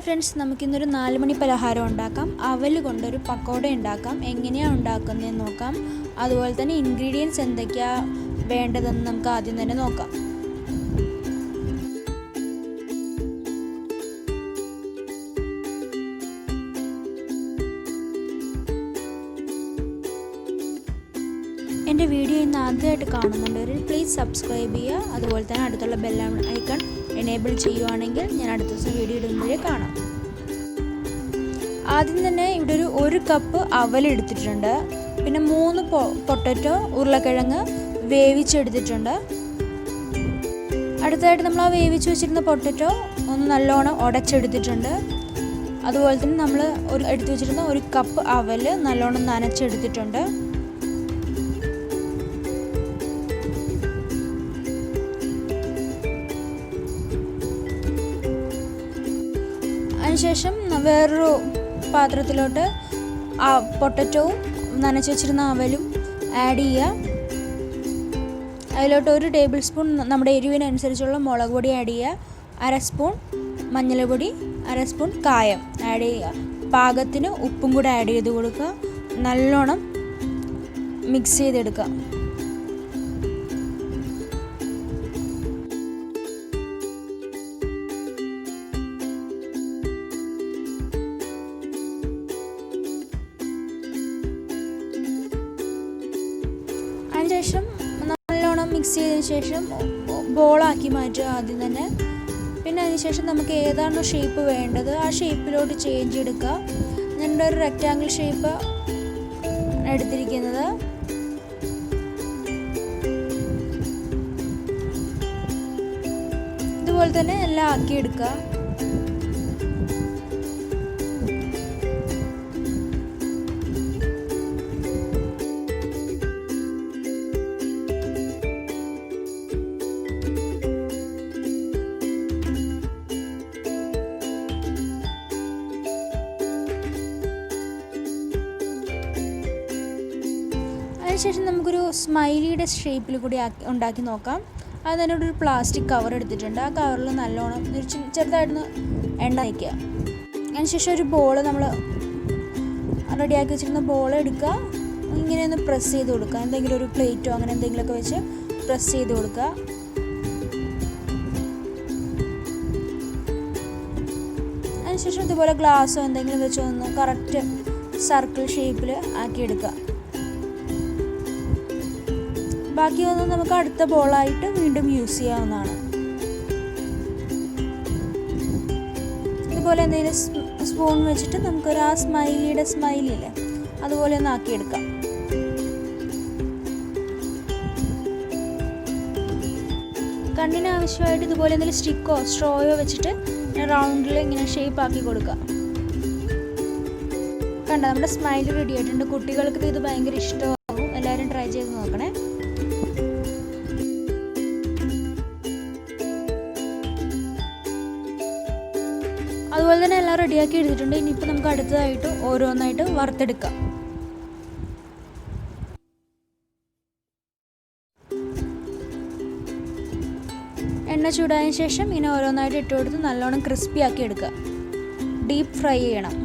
Hi friends, നമുക്കിന്നൊരു 4 മണി പലഹാരം ഉണ്ടാക്കാം. അവൽ കൊണ്ടൊരു പക്കോട ഉണ്ടാക്കാം. എങ്ങനെയാണ് ഉണ്ടാക്കുന്നതെന്ന് നോക്കാം. അതുപോലെ തന്നെ ഇൻഗ്രീഡിയൻസ് എന്തൊക്കെയാണ് വേണ്ടതെന്ന് നമുക്ക് ആദ്യം തന്നെ നോക്കാം. എൻ്റെ വീഡിയോ ഇന്ന് ആദ്യമായിട്ട് കാണുന്നുണ്ടവർ പ്ലീസ് സബ്സ്ക്രൈബ് ചെയ്യുക. അതുപോലെ തന്നെ അടുത്തുള്ള ബെൽ ഐക്കൺ എനേബിൾ ചെയ്യുവാണെങ്കിൽ ഞാൻ അടുത്ത ദിവസം വീഡിയോ ഇടുമ്പോഴേ കാണാം. ആദ്യം തന്നെ ഇവിടെ ഒരു കപ്പ് അവൽ എടുത്തിട്ടുണ്ട്. പിന്നെ 3 പൊട്ടറ്റോ ഉരുളക്കിഴങ്ങ് വേവിച്ചെടുത്തിട്ടുണ്ട്. അടുത്തതായിട്ട് നമ്മൾ ആ വേവിച്ച് വെച്ചിരുന്ന പൊട്ടറ്റോ ഒന്ന് നല്ലോണം ഉടച്ചെടുത്തിട്ടുണ്ട്. അതുപോലെ തന്നെ നമ്മൾ എടുത്തു വെച്ചിരുന്ന 1 കപ്പ് അവൽ നല്ലോണം നനച്ചെടുത്തിട്ടുണ്ട്. അതിനുശേഷം വേറൊരു പാത്രത്തിലോട്ട് ആ പൊട്ടറ്റോവും നനച്ച് വെച്ചിരുന്ന അവലും ആഡ് ചെയ്യുക. അതിലോട്ട് 1 ടേബിൾ സ്പൂൺ നമ്മുടെ എരിവിനനുസരിച്ചുള്ള മുളക് പൊടി ആഡ് ചെയ്യുക. 1/2 സ്പൂൺ മഞ്ഞൾപ്പൊടി, 1/2 സ്പൂൺ കായം ആഡ് ചെയ്യുക. പാകത്തിന് ഉപ്പും കൂടെ ആഡ് ചെയ്ത് കൊടുക്കുക. നല്ലോണം മിക്സ് ചെയ്തെടുക്കുക. അതിനുശേഷം നല്ലോണം മിക്സ് ചെയ്തതിന് ശേഷം ബോളാക്കി മാറ്റുക ആദ്യം തന്നെ. പിന്നെ അതിനുശേഷം നമുക്ക് ഏതാണോ ഷേപ്പ് വേണ്ടത് ആ ഷേപ്പിലോട്ട് ചേഞ്ച് എടുക്കുക. ഞാനിവിടെ ഒരു റെക്റ്റാങ്കിൾ ഷേപ്പ് എടുത്തിരിക്കുന്നത്. ഇതുപോലെ തന്നെ എല്ലാം ആക്കിയെടുക്കുക. അതിനുശേഷം നമുക്കൊരു സ്മൈലിയുടെ ഷേപ്പിൽ കൂടി ഉണ്ടാക്കി നോക്കാം. അത് തന്നെ ഒരു പ്ലാസ്റ്റിക് കവർ എടുത്തിട്ടുണ്ട്. ആ കവറിൽ നല്ലോണം ചെറുതായിട്ടൊന്ന് എണ്ണ വയ്ക്കുക. അതിനുശേഷം ഒരു ബോൾ നമ്മൾ റെഡിയാക്കി വെച്ചിരുന്ന ബോൾ എടുക്കുക. ഇങ്ങനെ ഒന്ന് പ്രസ് ചെയ്ത് കൊടുക്കുക. എന്തെങ്കിലും ഒരു പ്ലേറ്റോ അങ്ങനെ എന്തെങ്കിലുമൊക്കെ വെച്ച് പ്രസ് ചെയ്ത് കൊടുക്കുക. അതിനുശേഷം ഇതുപോലെ ഗ്ലാസ്സോ എന്തെങ്കിലും വെച്ച് ഒന്ന് കറക്റ്റ് സർക്കിൾ ഷേപ്പിൽ ആക്കിയെടുക്കുക. ബാക്കിയൊന്നും നമുക്ക് അടുത്ത ബോളായിട്ട് വീണ്ടും യൂസ് ചെയ്യാവുന്നതാണ്. ഇതുപോലെ എന്തെങ്കിലും സ്പൂൺ വെച്ചിട്ട് നമുക്കൊരു ആ സ്മൈലിയില്ലേ അതുപോലെ ഒന്ന് ആക്കിയെടുക്കാം. കണ്ണിന് ആവശ്യമായിട്ട് ഇതുപോലെ എന്തെങ്കിലും സ്റ്റിക്കോ സ്ട്രോയോ വെച്ചിട്ട് റൗണ്ടിൽ ഇങ്ങനെ ഷേപ്പ് ആക്കി കൊടുക്കുക. കണ്ട, നമ്മുടെ സ്മൈലി റെഡി ആയിട്ടുണ്ട്. കുട്ടികൾക്ക് ഇത് ഭയങ്കര ഇഷ്ടമാകും. എല്ലാവരും ട്രൈ ചെയ്ത് നോക്കണേ. അതുപോലെ തന്നെ എല്ലാം റെഡിയാക്കി എടുത്തിട്ടുണ്ട്. ഇനിയിപ്പോൾ നമുക്ക് അടുത്തതായിട്ട് ഓരോന്നായിട്ട് വറുത്തെടുക്കാം. എണ്ണ ചൂടായതിനു ശേഷം ഇങ്ങനെ ഓരോന്നായിട്ട് ഇട്ട് കൊടുത്ത് നല്ലോണം ക്രിസ്പി ആക്കി എടുക്കുക. ഡീപ്പ് ഫ്രൈ ചെയ്യണം.